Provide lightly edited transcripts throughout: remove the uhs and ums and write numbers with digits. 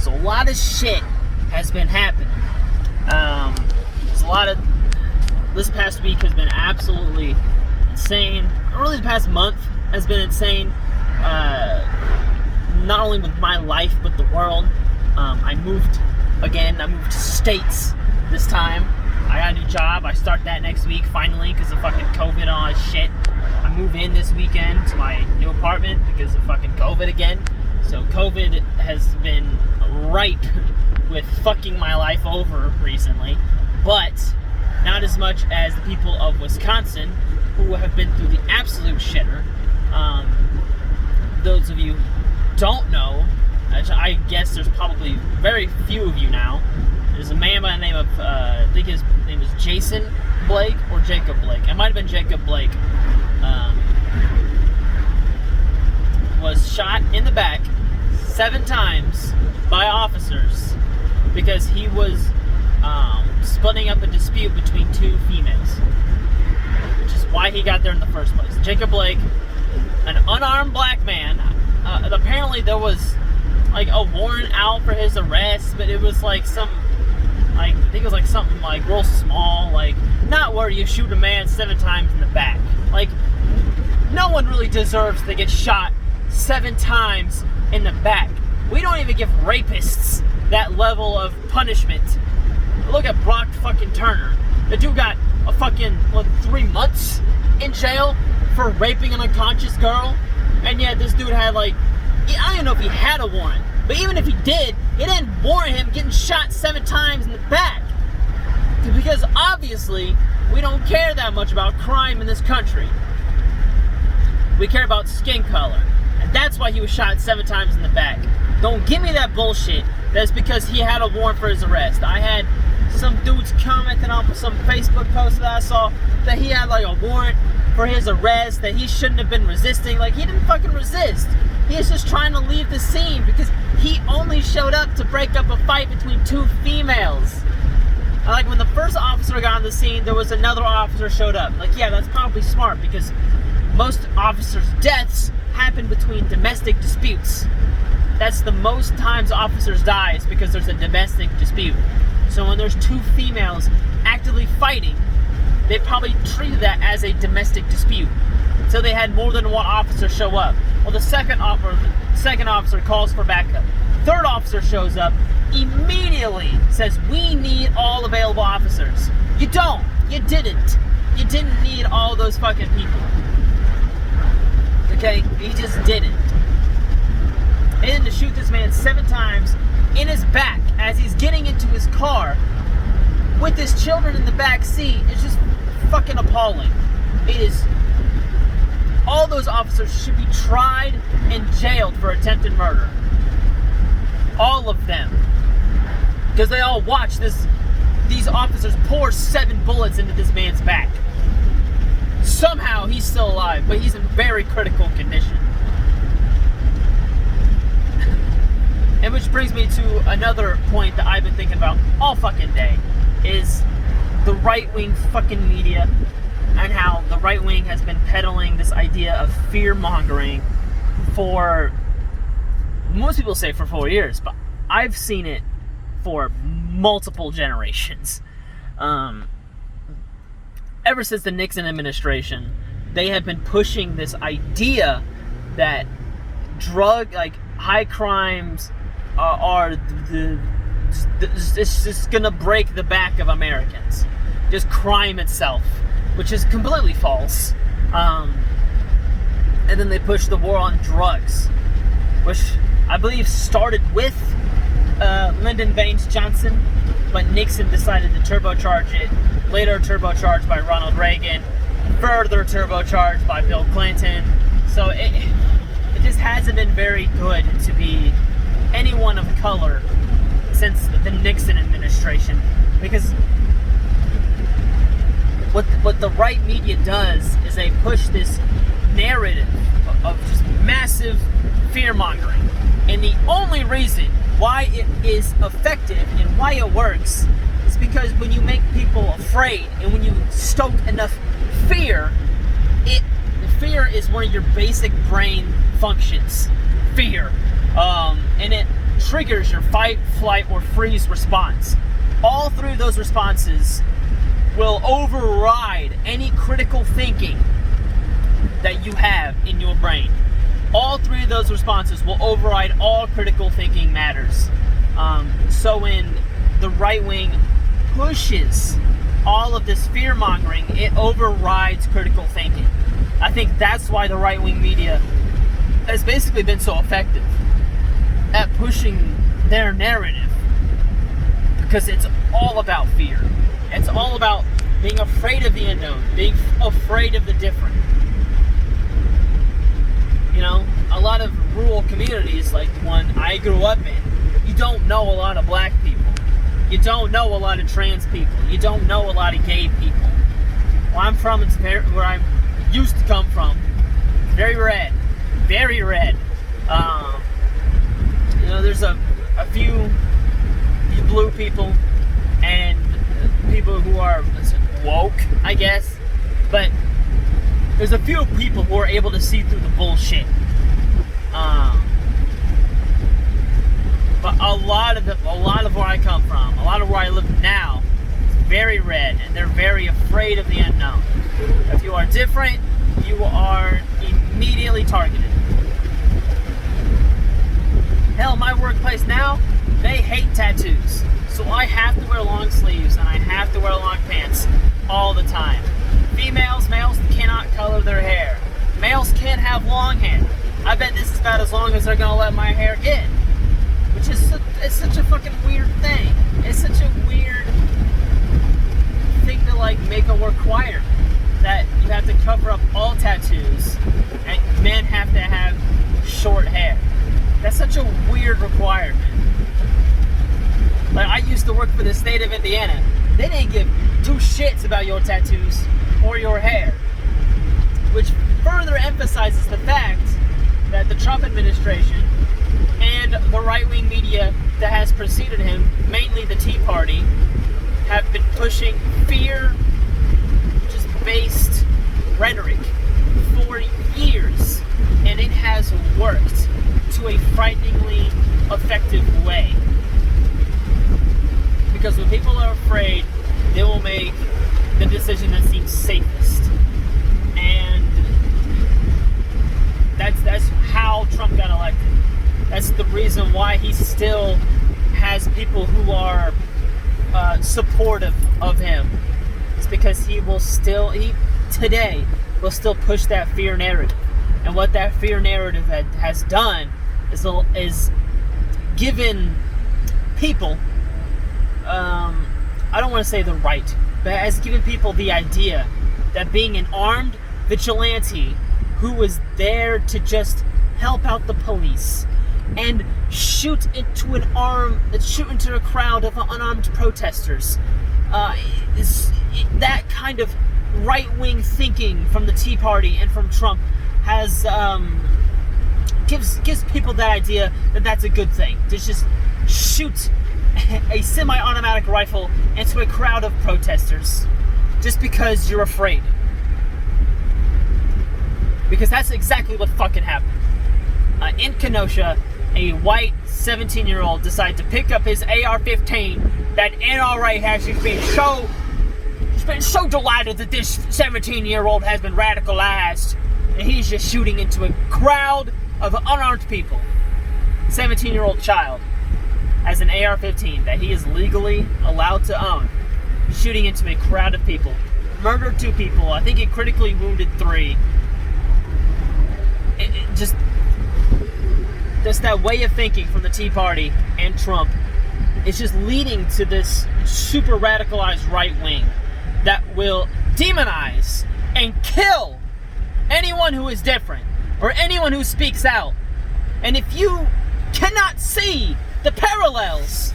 So a lot of shit has been happening. There's a lot of... This past week has been absolutely insane. Really, the past month has been insane. Not only with my life, but the world. I moved again. I moved states this time. I got a new job. I start that next week, finally, because of fucking COVID and all that shit. I move in this weekend to my new apartment because of fucking COVID again. So COVID has been ripe with fucking my life over recently. But not as much as the people of Wisconsin, who have been through the absolute shitter. Those of you who don't know, I guess there's probably very few of you now. There's a man by the name of, I think his name is Jason Blake or Jacob Blake. It might have been Jacob Blake. Was shot in the back 7 times by officers because he was splitting up a dispute between 2 females, which is why he got there in the first place. Jacob Blake, an unarmed black man. Apparently there was like a warrant out for his arrest, but it was like some, like, I think it was like something like real small, like not where you shoot a man 7 times in the back. Like, no one really deserves to get shot 7 times in the back. We don't even give rapists that level of punishment. Look at Brock fucking Turner. The dude got a fucking, 3 months in jail for raping an unconscious girl. And yet this dude had like, I don't even know if he had a warrant. But even if he did, it didn't warrant him getting shot 7 times in the back. Because obviously, we don't care that much about crime in this country. We care about skin color. And that's why he was shot 7 times in the back. Don't give me that bullshit. That's because he had a warrant for his arrest. I had some dudes commenting on some Facebook post that I saw that he had like a warrant for his arrest, that he shouldn't have been resisting. Like, he didn't fucking resist. He was just trying to leave the scene because he only showed up to break up a fight between 2 females. Like, when the first officer got on the scene, there was another officer showed up. Like, yeah, that's probably smart because most officers' deaths happen between domestic disputes. That's the most times officers die is because there's a domestic dispute. So when there's 2 females actively fighting, they probably treated that as a domestic dispute. So they had more than 1 officer show up. Well, the second officer calls for backup. Third officer shows up, immediately says, "We need all available officers." You don't. You didn't. You didn't need all those fucking people. Okay? He just didn't. And then to shoot this man 7 times in his back as he's getting into his car with his children in the back seat is just fucking appalling. It is. All those officers should be tried and jailed for attempted murder. All of them. Because they all watched these officers pour 7 bullets into this man's back. Somehow he's still alive, but he's in very critical condition. And which brings me to another point that I've been thinking about all fucking day, is the right-wing fucking media and how the right wing has been peddling this idea of fear-mongering for, most people say for 4 years, but I've seen it for multiple generations. Ever since the Nixon administration, they have been pushing this idea that high crimes it's just gonna break the back of Americans. Just crime itself, which is completely false. And then they push the war on drugs, which I believe started with Lyndon Baines Johnson, but Nixon decided to turbocharge it. Later turbocharged by Ronald Reagan, further turbocharged by Bill Clinton. So it just hasn't been very good to be anyone of color since the Nixon administration, because what the right media does is they push this narrative of just massive fear-mongering. And the only reason why it is effective and why it works is because when you make people afraid and when you stoke enough fear, fear is one of your basic brain functions. Fear. And triggers your fight, flight, or freeze response. All three of those responses will override any critical thinking that you have in your brain. All three of those responses will override all critical thinking matters. So when the right wing pushes all of this fear mongering, it overrides critical thinking. I think that's why the right wing media has basically been so effective at pushing their narrative, because it's all about fear. It's all about being afraid of the unknown, being afraid of the different. You know, a lot of rural communities, like the one I grew up in, you don't know a lot of black people. You don't know a lot of trans people. You don't know a lot of gay people. Where I'm from, it's where I used to come from, very red. Very red. You know, there's a few blue people and people who are woke, I guess. But there's a few people who are able to see through the bullshit. But a lot of where I come from, a lot of where I live now, is very red, and they're very afraid of the unknown. If you are different, you are immediately targeted. Hell, my workplace now, they hate tattoos. So I have to wear long sleeves and I have to wear long pants all the time. Males cannot color their hair. Males can't have long hair. I bet this is about as long as they're gonna let my hair get. Which is it's such a fucking weird thing. It's such a weird thing to like make a requirement that you have to cover up all tattoos and men have to have short hair. That's such a weird requirement. Like, I used to work for the state of Indiana. They didn't give two shits about your tattoos or your hair. Which further emphasizes the fact that the Trump administration and the right-wing media that has preceded him, mainly the Tea Party, have been pushing fear-based rhetoric for years. And it has worked to a frighteningly effective way. Because when people are afraid, they will make the decision that seems safest. And that's how Trump got elected. That's the reason why he still has people who are supportive of him. It's because he today will still push that fear narrative. And what that fear narrative has done is given people, I don't want to say the right, but has given people the idea that being an armed vigilante who was there to just help out the police and shoot into a crowd of unarmed protesters, that kind of right-wing thinking from the Tea Party and from Trump has gives people that idea that that's a good thing, to just shoot a semi-automatic rifle into a crowd of protesters just because you're afraid. Because that's exactly what fucking happened. In Kenosha, a white 17-year-old decided to pick up his AR-15 that NRA has been so delighted that this 17-year-old has been radicalized, and he's just shooting into a crowd of unarmed people. 17-year-old child has an AR-15 that he is legally allowed to own, shooting into a crowd of people. Murdered 2 people. I think he critically wounded 3. Just that way of thinking from the Tea Party and Trump is just leading to this super radicalized right wing that will demonize and kill anyone who is different or anyone who speaks out. And if you cannot see the parallels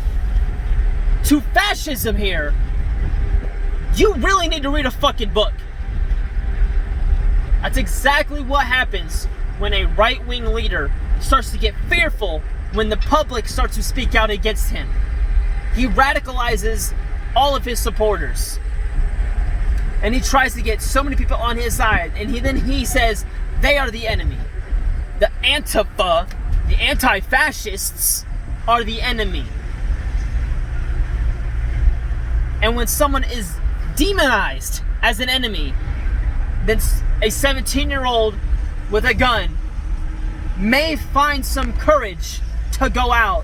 to fascism here, you really need to read a fucking book. That's exactly what happens when a right-wing leader starts to get fearful when the public starts to speak out against him. He radicalizes all of his supporters. And he tries to get so many people on his side, and then he says they are the enemy. The Antifa, the anti-fascists, are the enemy. And when someone is demonized as an enemy, then a 17-year-old with a gun may find some courage to go out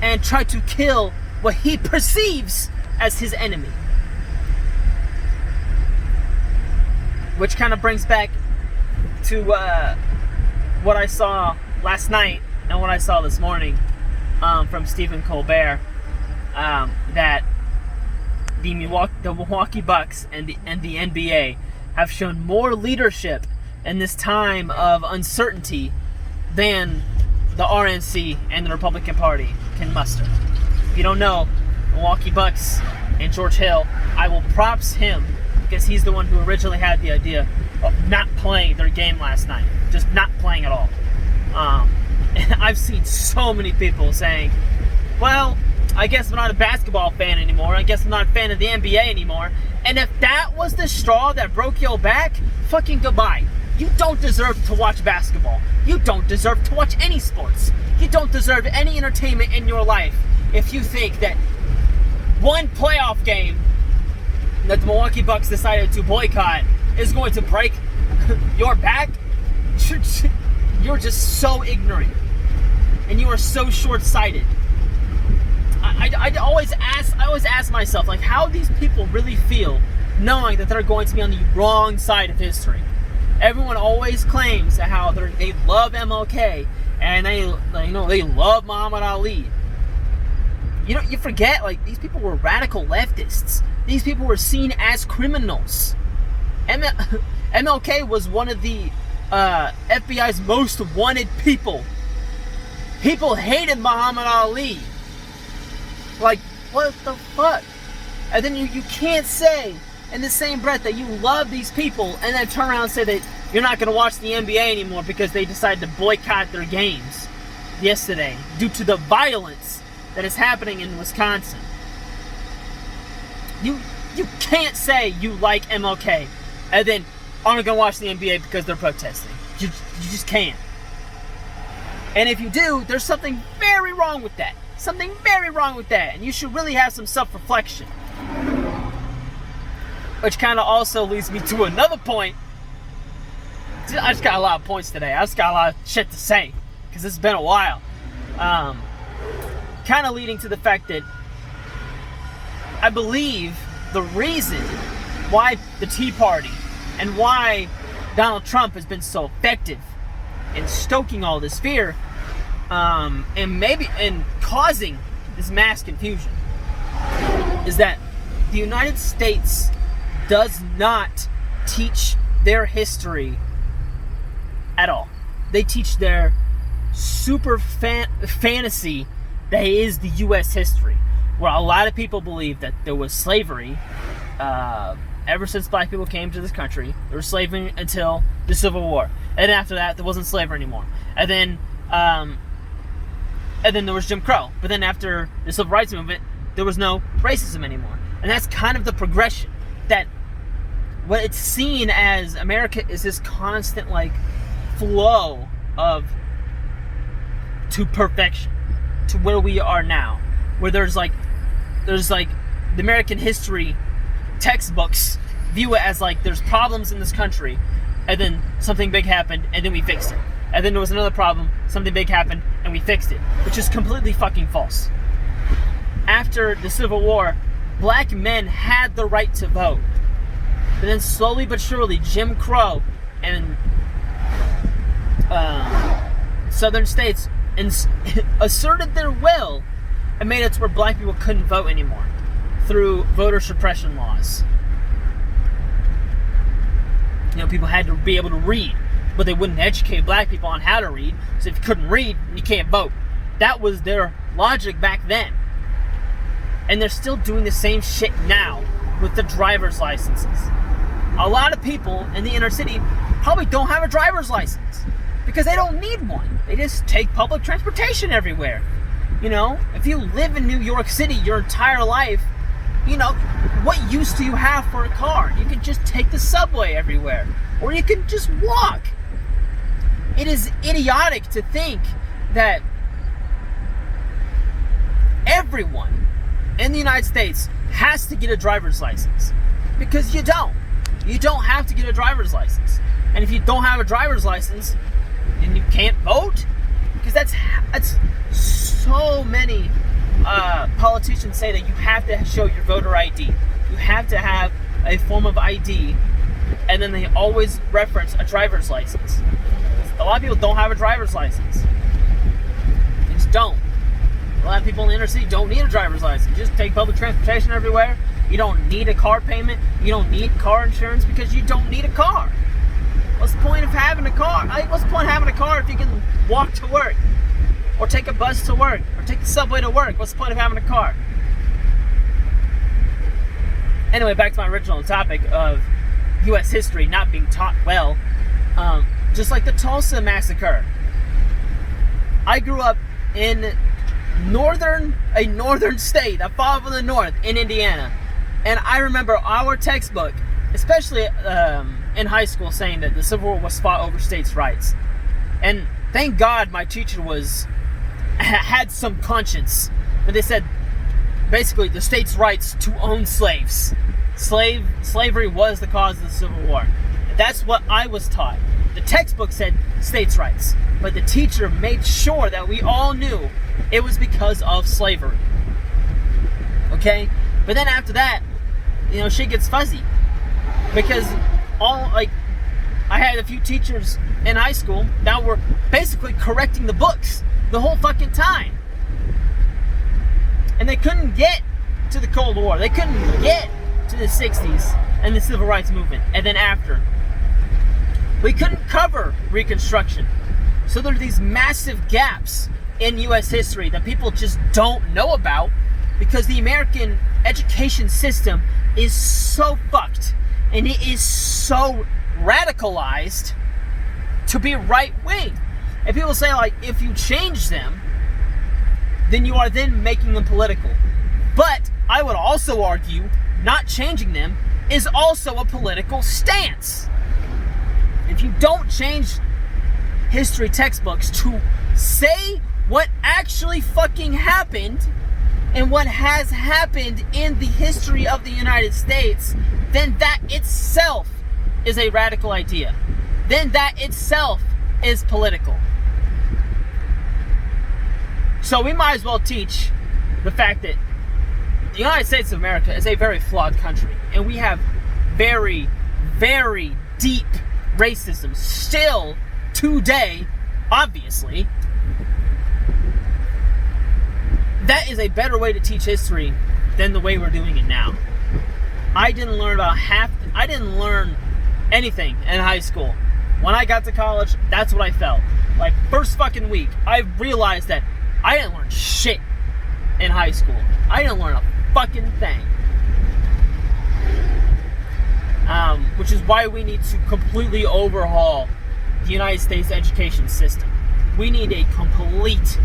and try to kill what he perceives as his enemy. Which kind of brings back to what I saw last night and what I saw this morning from Stephen Colbert, that the Milwaukee Bucks and the NBA have shown more leadership in this time of uncertainty than the RNC and the Republican Party can muster. If you don't know, Milwaukee Bucks and George Hill, I will props him because he's the one who originally had the idea of not playing their game last night. Just not playing at all. And I've seen so many people saying, well, I guess I'm not a basketball fan anymore. I guess I'm not a fan of the NBA anymore. And if that was the straw that broke your back, fucking goodbye. You don't deserve to watch basketball. You don't deserve to watch any sports. You don't deserve any entertainment in your life if you think that one playoff game that the Milwaukee Bucks decided to boycott is going to break your back. You're just so ignorant. And you are so short-sighted. I always ask myself, like, how these people really feel knowing that they're going to be on the wrong side of history. Everyone always claims how they love MLK and they love Muhammad Ali. You forget, like, these people were radical leftists. These people were seen as criminals. MLK was one of the FBI's most wanted people. People hated Muhammad Ali. Like, what the fuck? And then you can't say in the same breath that you love these people and then turn around and say that you're not going to watch the NBA anymore because they decided to boycott their games yesterday due to the violence that is happening in Wisconsin. You can't say you like MLK and then aren't going to watch the NBA because they're protesting. You just can't. And if you do, there's something very wrong with that. Something very wrong with that. And you should really have some self-reflection. Which kind of also leads me to another point. I just got a lot of points today. I just got a lot of shit to say. Because it's been a while. Kind of leading to the fact that I believe the reason why the Tea Party and why Donald Trump has been so effective in stoking all this fear and causing this mass confusion is that the United States does not teach their history at all. They teach their super fantasy that is the U.S. history, where a lot of people believe that there was slavery ever since black people came to this country. There was slavery until the Civil War, and after that, there wasn't slavery anymore. And then there was Jim Crow. But then after the Civil Rights Movement, there was no racism anymore. And that's kind of the progression. That what it's seen as America is this constant, like, flow to perfection, to where we are now, where there's like the American history textbooks view it as like there's problems in this country, and then something big happened, and then we fixed it. And then there was another problem, something big happened, and we fixed it, which is completely fucking false. After the Civil War, black men had the right to vote. But then slowly but surely, Jim Crow and southern states asserted their will and made it to where black people couldn't vote anymore through voter suppression laws. People had to be able to read, but they wouldn't educate black people on how to read. So if you couldn't read, you can't vote. That was their logic back then. And they're still doing the same shit now with the driver's licenses. A lot of people in the inner city probably don't have a driver's license because they don't need one. They just take public transportation everywhere. If you live in New York City your entire life, what use do you have for a car? You can just take the subway everywhere, or you can just walk. It is idiotic to think that everyone in the United States has to get a driver's license. Because you don't. You don't have to get a driver's license. And if you don't have a driver's license, then you can't vote? Because that's so many politicians say that you have to show your voter ID. You have to have a form of ID, and then they always reference a driver's license. A lot of people don't have a driver's license. They just don't. A lot of people in the inner city don't need a driver's license. You just take public transportation everywhere. You don't need a car payment. You don't need car insurance because you don't need a car. What's the point of having a car? What's the point of having a car if you can walk to work? Or take a bus to work? Or take the subway to work? What's the point of having a car? Anyway, back to my original topic of U.S. history not being taught well. Just like the Tulsa Massacre. I grew up in a northern state, a far from the north, in Indiana. And I remember our textbook, especially in high school, saying that the Civil War was fought over states' rights. And thank God my teacher had some conscience. And they said, basically, the states' rights to own slaves. Slavery was the cause of the Civil War. That's what I was taught. The textbook said states' rights. But the teacher made sure that we all knew it was because of slavery. Okay? But then after that, shit gets fuzzy. Because I had a few teachers in high school that were basically correcting the books the whole fucking time. And they couldn't get to the Cold War. They couldn't get to the 60s and the Civil Rights Movement. And then after. We couldn't cover Reconstruction. So there are these massive gaps in U.S. history that people just don't know about because the American education system is so fucked and it is so radicalized to be right-wing. And people say, if you change them, then you are then making them political. But I would also argue not changing them is also a political stance. If you don't change history textbooks to say what actually fucking happened and what has happened in the history of the United States, then that itself is a radical idea. Then that itself is political. So we might as well teach the fact that the United States of America is a very flawed country. And we have very, very deep racism still today, obviously. That is a better way to teach history than the way we're doing it now. I didn't learn anything in high school. When I got to college, that's what I felt. First fucking week, I realized that I didn't learn shit in high school. I didn't learn a fucking thing. Which is why we need to completely overhaul the United States education system. We need a complete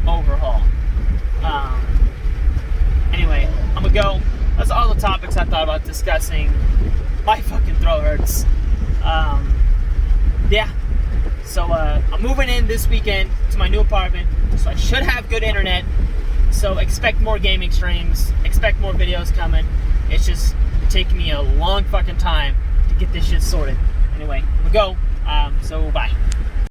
overhaul. Anyway, I'm gonna go. That's all the topics I thought about discussing. My fucking throat hurts. Yeah. So I'm moving in this weekend to my new apartment, so I should have good internet. So expect more gaming streams, expect more videos coming. It's just taking me a long fucking time to get this shit sorted. Anyway, I'm gonna go. So bye.